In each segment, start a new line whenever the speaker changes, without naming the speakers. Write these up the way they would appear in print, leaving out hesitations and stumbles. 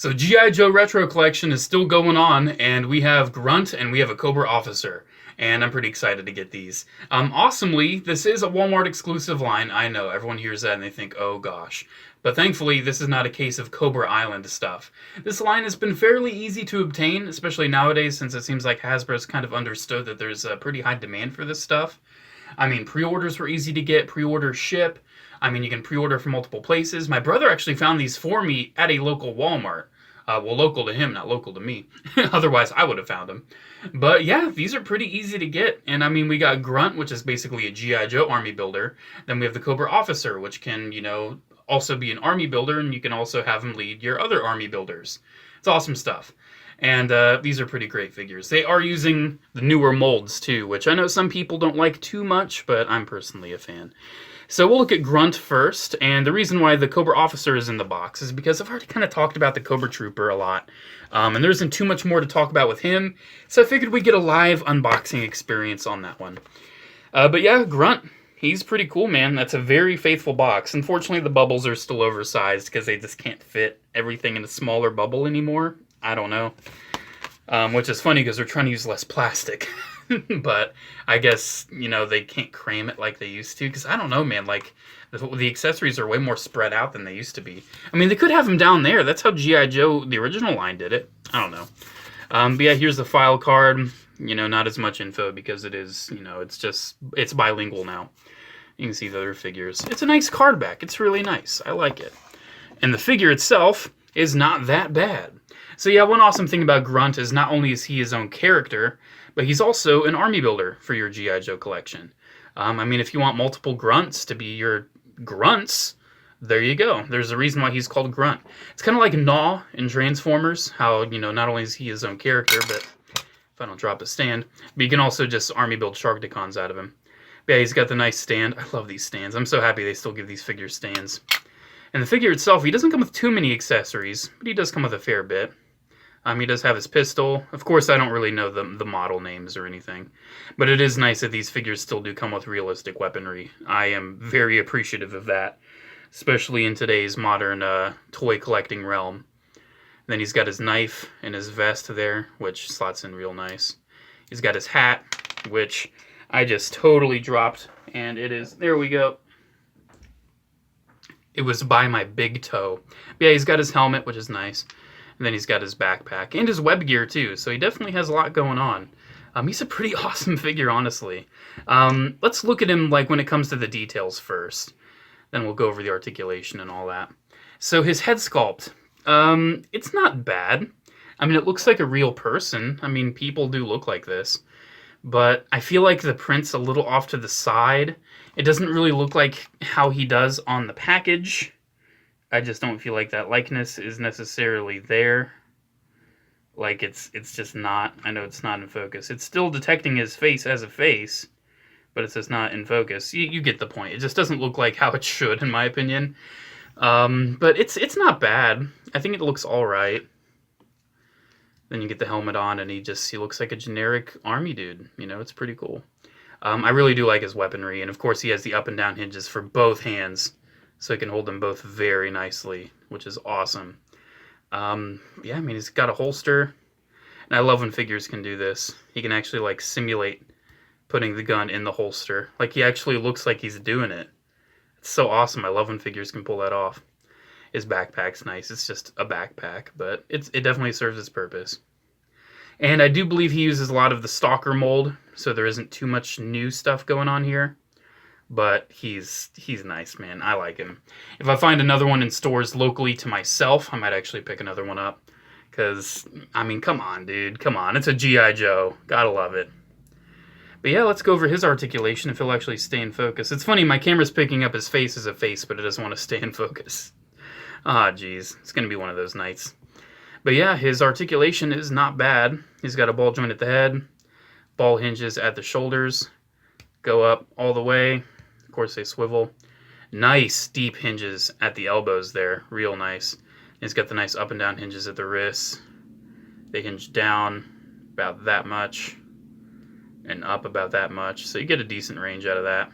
So G.I. Joe Retro Collection is still going on, and we have Grunt and we have a Cobra Officer. And I'm pretty excited to get these. Awesomely, this is a Walmart exclusive line. I know, everyone hears that and they think, oh gosh. But thankfully, this is not a case of Cobra Island stuff. This line has been fairly easy to obtain, especially nowadays, since it seems like Hasbro's kind of understood that there's a pretty high demand for this stuff. I mean, pre-orders were easy to get, pre-order ship. I mean, you can pre-order from multiple places. My brother actually found these for me at a local Walmart. Well, local to him, not local to me. Otherwise, I would have found them. But yeah, these are pretty easy to get. And I mean, we got Grunt, which is basically a G.I. Joe army builder. Then we have the Cobra Officer, which can, you know, also be an army builder, and you can also have him lead your other army builders. It's awesome stuff. And these are pretty great figures. They are using the newer molds too, which I know some people don't like too much, but I'm personally a fan. So we'll look at Grunt first, and the reason why the Cobra Officer is in the box is because I've already kind of talked about the Cobra Trooper a lot, and there isn't too much more to talk about with him, so I figured we'd get a live unboxing experience on that one. But yeah, Grunt, he's pretty cool, man. That's a very faithful box. Unfortunately, the bubbles are still oversized because they just can't fit everything in a smaller bubble anymore. I don't know. Which is funny because they're trying to use less plastic. But I guess, you know, they can't cram it like they used to. Because I don't know, man. Like, the accessories are way more spread out than they used to be. I mean, they could have them down there. That's how G.I. Joe, the original line, did it. I don't know. But yeah, here's the file card. You know, not as much info because it is, you know, it's bilingual now. You can see the other figures. It's a nice card back. It's really nice. I like it. And the figure itself is not that bad. So yeah, one awesome thing about Grunt is not only is he his own character, but he's also an army builder for your G.I. Joe collection. I mean, if you want multiple Grunts to be your Grunts, there you go. There's a reason why he's called Grunt. It's kind of like Gnaw in Transformers, how, you know, not only is he his own character, but if I don't drop his stand, but you can also just army build Sharkticons out of him. But yeah, he's got the nice stand. I love these stands. I'm so happy they still give these figures stands. And the figure itself, he doesn't come with too many accessories, but he does come with a fair bit. He does have his pistol. Of course, I don't really know the model names or anything. But it is nice that these figures still do come with realistic weaponry. I am very appreciative of that, especially in today's modern toy collecting realm. Then he's got his knife and his vest there, which slots in real nice. He's got his hat, which I just totally dropped. And it is, there we go. It was by my big toe. But yeah, he's got his helmet, which is nice. And then he's got his backpack and his web gear too, so he definitely has a lot going on. He's a pretty awesome figure, honestly. Let's look at him like when it comes to the details first. Then we'll go over the articulation and all that. So his head sculpt, it's not bad. I mean, it looks like a real person. I mean, people do look like this. But I feel like the print's a little off to the side. It doesn't really look like how he does on the package. I just don't feel like that likeness is necessarily there. Like, it's just not. I know it's not in focus. It's still detecting his face as a face, but it's just not in focus. You get the point. It just doesn't look like how it should, in my opinion. But it's not bad. I think it looks all right. Then you get the helmet on, and he looks like a generic army dude. You know, it's pretty cool. I really do like his weaponry, and of course he has the up and down hinges for both hands. So he can hold them both very nicely, which is awesome. Yeah, I mean, he's got a holster. And I love when figures can do this. He can actually, like, simulate putting the gun in the holster. Like, he actually looks like he's doing it. It's so awesome. I love when figures can pull that off. His backpack's nice. It's just a backpack, but it definitely serves its purpose. And I do believe he uses a lot of the Stalker mold, so there isn't too much new stuff going on here. But he's nice, man. I like him. If I find another one in stores locally to myself, I might actually pick another one up. Because, I mean, come on, dude. Come on. It's a G.I. Joe. Gotta love it. But yeah, let's go over his articulation if he'll actually stay in focus. It's funny, my camera's picking up his face as a face, but it doesn't want to stay in focus. Ah, geez. It's going to be one of those nights. But yeah, his articulation is not bad. He's got a ball joint at the head, ball hinges at the shoulders, go up all the way. Of course, they swivel. Nice deep hinges at the elbows there. Real nice. He's got the nice up and down hinges at the wrists. They hinge down about that much and up about that much. So you get a decent range out of that.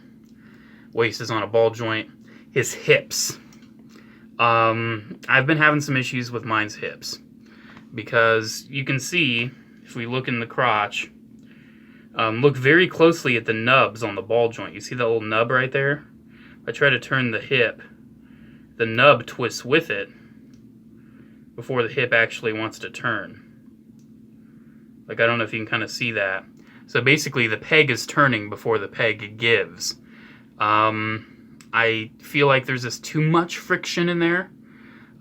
Waist is on a ball joint. His hips. I've been having some issues with mine's hips because you can see, if we look in the crotch, look very closely at the nubs on the ball joint. You see that little nub right there? If I try to turn the hip, the nub twists with it before the hip actually wants to turn. Like, I don't know if you can kind of see that. So basically the peg is turning before the peg gives. I feel like there's just too much friction in there.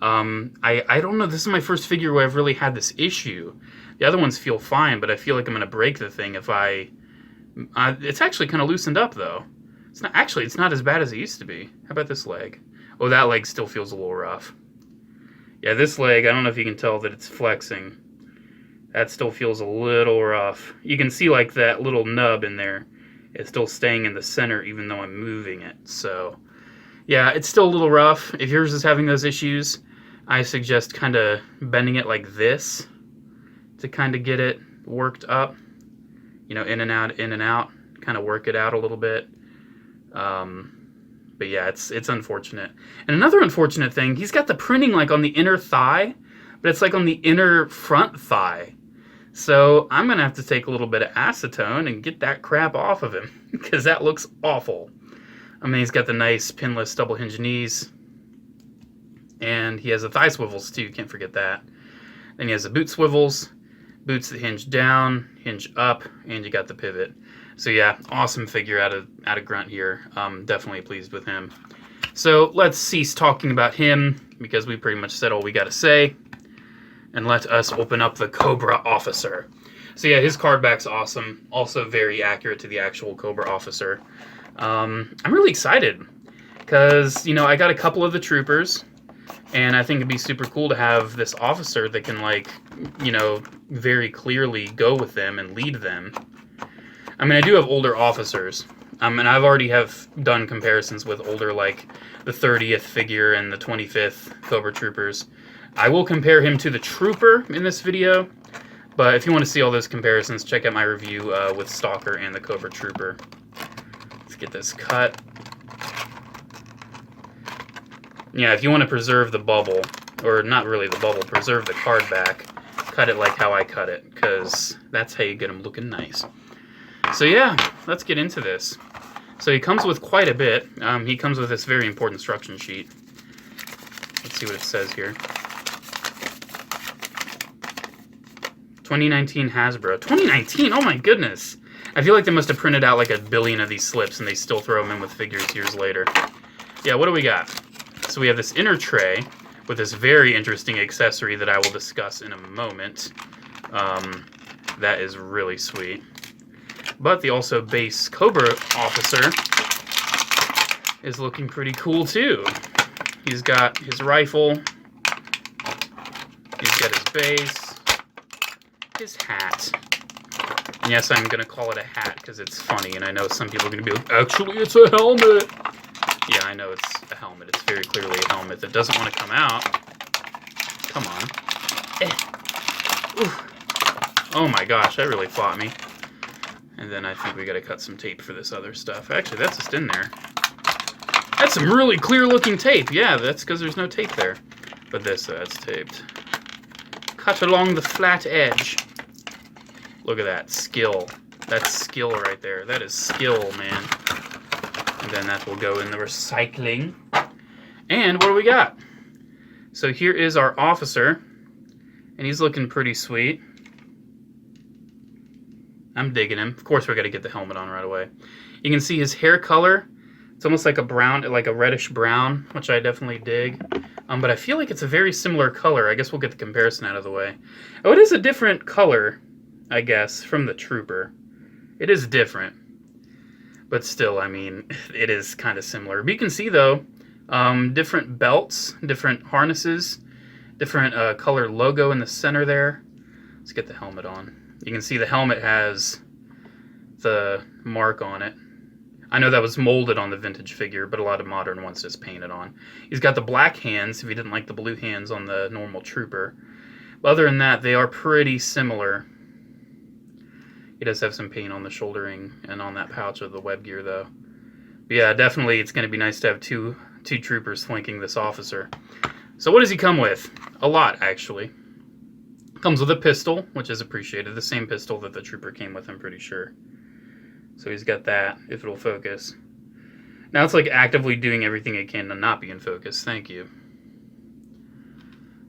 I don't know, this is my first figure where I've really had this issue. The other ones feel fine, but I feel like I'm gonna break the thing if it's actually kind of loosened up though. It's not as bad as it used to be. How about this leg? Oh, that leg still feels a little rough. Yeah, this leg, I don't know if you can tell that it's flexing. That still feels a little rough. You can see like that little nub in there is still staying in the center even though I'm moving it. So yeah, it's still a little rough. If yours is having those issues, I suggest kind of bending it like this to kind of get it worked up. You know, in and out, kind of work it out a little bit. But yeah, it's unfortunate. And another unfortunate thing, he's got the printing like on the inner thigh, but it's like on the inner front thigh. So I'm gonna have to take a little bit of acetone and get that crap off of him because that looks awful. I mean, he's got the nice pinless double hinge knees, and he has the thigh swivels too, can't forget that. Then he has the boot swivels, boots that hinge down, hinge up, and you got the pivot. So yeah, awesome figure out of Grunt here. Definitely pleased with him. So let's cease talking about him because we pretty much said all we got to say, and let us open up the Cobra Officer. So yeah, his card back's awesome. Also very accurate to the actual Cobra Officer. I'm really excited because, you know, I got a couple of the troopers, and I think it'd be super cool to have this officer that can, like, you know, very clearly go with them and lead them. I mean, I do have older officers, and I've already have done comparisons with older, like the 30th figure and the 25th Cobra Troopers. I will compare him to the Trooper in this video, but if you want to see all those comparisons, check out my review with Stalker and the Cobra Trooper. Let's get this cut. Yeah, if you want to preserve the bubble, or not really the bubble, preserve the card back, cut it like how I cut it, because that's how you get them looking nice. So yeah, let's get into this. So he comes with quite a bit. He comes with this very important instruction sheet. Let's see what it says here. 2019 Hasbro. 2019? Oh my goodness! I feel like they must have printed out like a billion of these slips and they still throw them in with figures years later. Yeah, what do we got? So we have this inner tray with this very interesting accessory that I will discuss in a moment. That is really sweet. But the also base Cobra Officer is looking pretty cool too. He's got his rifle, he's got his base, his hat. And yes, I'm going to call it a hat because it's funny, and I know some people are going to be like, actually it's a helmet. Yeah, I know it's a helmet. It's very clearly a helmet that doesn't want to come out. Come on. Oh my gosh, that really fought me. And then I think we got to cut some tape for this other stuff. Actually, that's just in there. That's some really clear looking tape. Yeah, that's because there's no tape there. But that's taped. Cut along the flat edge. Look at that. Skill. That's skill right there. That is skill, man. And then that will go in the recycling. And what do we got? So here is our officer. And he's looking pretty sweet. I'm digging him. Of course, we got to get the helmet on right away. You can see his hair color. It's almost like a brown, like a reddish brown, which I definitely dig. But I feel like it's a very similar color. I guess we'll get the comparison out of the way. Oh, it is a different color, I guess, from the Trooper. It is different. But still, I mean, it is kind of similar. But you can see, though, different belts, different harnesses, different color logo in the center there. Let's get the helmet on. You can see the helmet has the mark on it. I know that was molded on the vintage figure, but a lot of modern ones just painted on. He's got the black hands, if you didn't like the blue hands on the normal Trooper. But other than that, they are pretty similar. He does have some paint on the shouldering and on that pouch of the web gear, though. But yeah, definitely it's going to be nice to have two two troopers flanking this officer. So what does he come with? A lot, actually. Comes with a pistol, which is appreciated. The same pistol that the trooper came with, I'm pretty sure. So he's got that, if it'll focus. Now it's like actively doing everything it can to not be in focus. Thank you.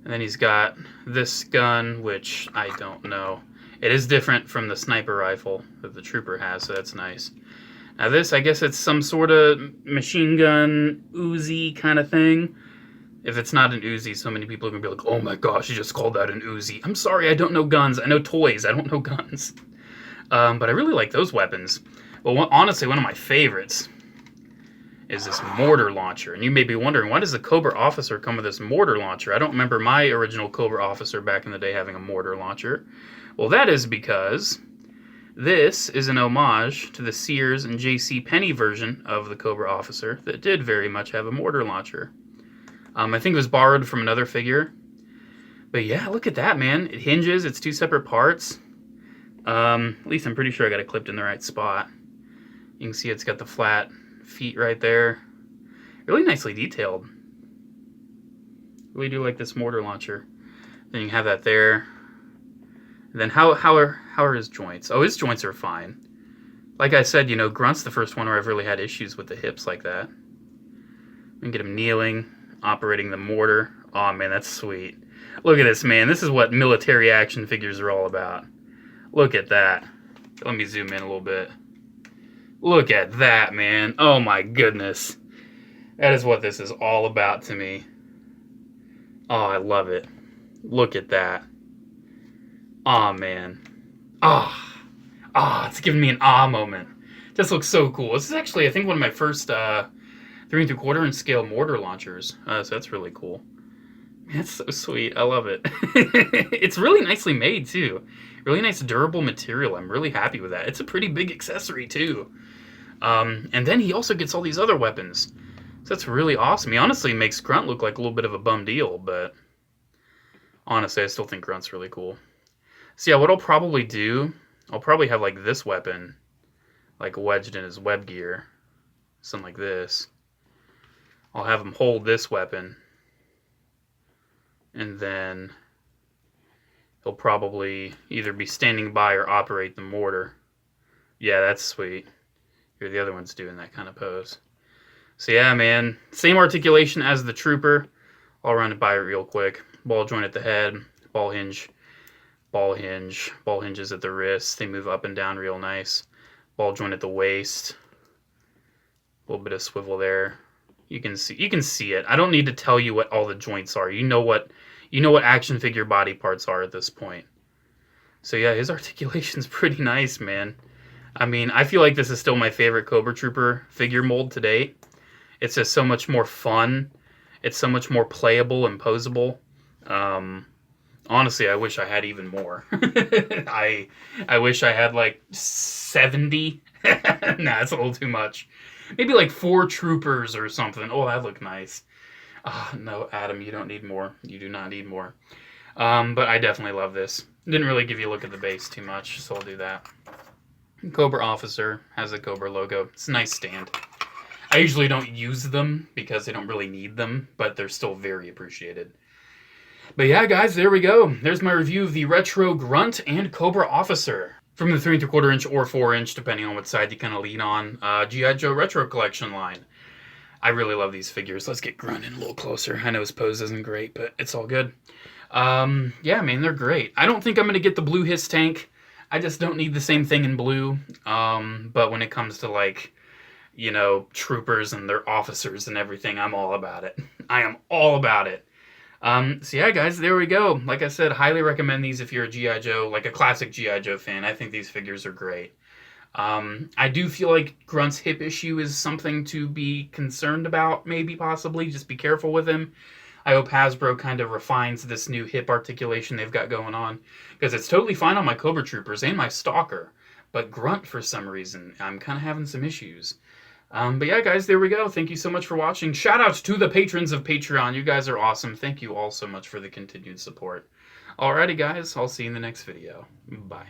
And then he's got this gun, which I don't know. It is different from the sniper rifle that the trooper has, so that's nice. Now this, I guess it's some sort of machine gun, Uzi kind of thing. If it's not an Uzi, so many people are going to be like, oh my gosh, you just called that an Uzi. I'm sorry, I don't know guns. I know toys, I don't know guns. But I really like those weapons. Well, honestly, one of my favorites is this mortar launcher. And you may be wondering, why does the Cobra Officer come with this mortar launcher? I don't remember my original Cobra Officer back in the day having a mortar launcher. Well, that is because this is an homage to the Sears and JCPenney version of the Cobra Officer that did very much have a mortar launcher. I think it was borrowed from another figure. But yeah, look at that, man. It hinges. It's two separate parts. At least I'm pretty sure I got it clipped in the right spot. You can see it's got the flat feet right there. Really nicely detailed. Really do like this mortar launcher. Then you have that there. And then how are his joints? Oh, his joints are fine. Like I said, you know, Grunt's the first one where I've really had issues with the hips like that. We can get him kneeling, operating the mortar. Oh man, that's sweet. Look at this, man. This is what military action figures are all about. Look at that. Let me zoom in a little bit. Look at that, man. Oh my goodness. That is what this is all about to me. Oh, I love it. Look at that. Oh man. It's giving me an moment. This looks so cool. This is actually, I think, one of my first 3 3/4 inch scale mortar launchers. So that's really cool. That's so sweet. I love it. It's really nicely made too. Really nice durable material. I'm really happy with that. It's a pretty big accessory too. And then he also gets all these other weapons. So that's really awesome. He honestly makes Grunt look like a little bit of a bum deal, but honestly, I still think Grunt's really cool. So yeah, what I'll probably do, I'll probably have like this weapon like wedged in his web gear. Something like this. I'll have him hold this weapon. And then he'll probably either be standing by or operate the mortar. Yeah, that's sweet. Here the other one's doing that kind of pose. So yeah, man. Same articulation as the trooper. I'll run it by real quick. Ball joint at the head. Ball hinge. Ball hinge. Ball hinges at the wrists. They move up and down real nice. Ball joint at the waist. A little bit of swivel there. You can see it. I don't need to tell you what all the joints are. You know what action figure body parts are at this point. So yeah, his articulation's pretty nice, man. I mean, I feel like this is still my favorite Cobra Trooper figure mold to date. It's just so much more fun. It's so much more playable and posable. Honestly, I wish I had even more. I wish I had like 70. Nah, it's a little too much. Maybe like 4 troopers or something. Oh, that'd look nice. No, Adam, you don't need more. You do not need more. But I definitely love this. Didn't really give you a look at the base too much, so I'll do that. Cobra Officer has a Cobra logo. It's a nice stand. I usually don't use them because I don't really need them, but they're still very appreciated. But yeah, guys, there we go. There's my review of the Retro Grunt and Cobra Officer from the 3 3/4 inch or 4 inch, depending on what side you kind of lean on, G.I. Joe Retro Collection line. I really love these figures. Let's get Grunt in a little closer. I know his pose isn't great, but it's all good. Yeah, man, they're great. I don't think I'm going to get the blue Hiss tank. I just don't need the same thing in blue. But when it comes to, like, you know, troopers and their officers and everything, I'm all about it. I am all about it. So yeah, guys, there we go. Like I said, highly recommend these if you're a G.I. Joe, like a classic G.I. Joe fan. I think these figures are great. I do feel like Grunt's hip issue is something to be concerned about, maybe, possibly. Just be careful with him. I hope Hasbro kind of refines this new hip articulation they've got going on, because it's totally fine on my Cobra Troopers and my Stalker, but Grunt, for some reason, I'm kind of having some issues. But yeah, guys, there we go. Thank you so much for watching. Shout out to the patrons of Patreon. You guys are awesome. Thank you all so much for the continued support. Alrighty, guys, I'll see you in the next video. Bye.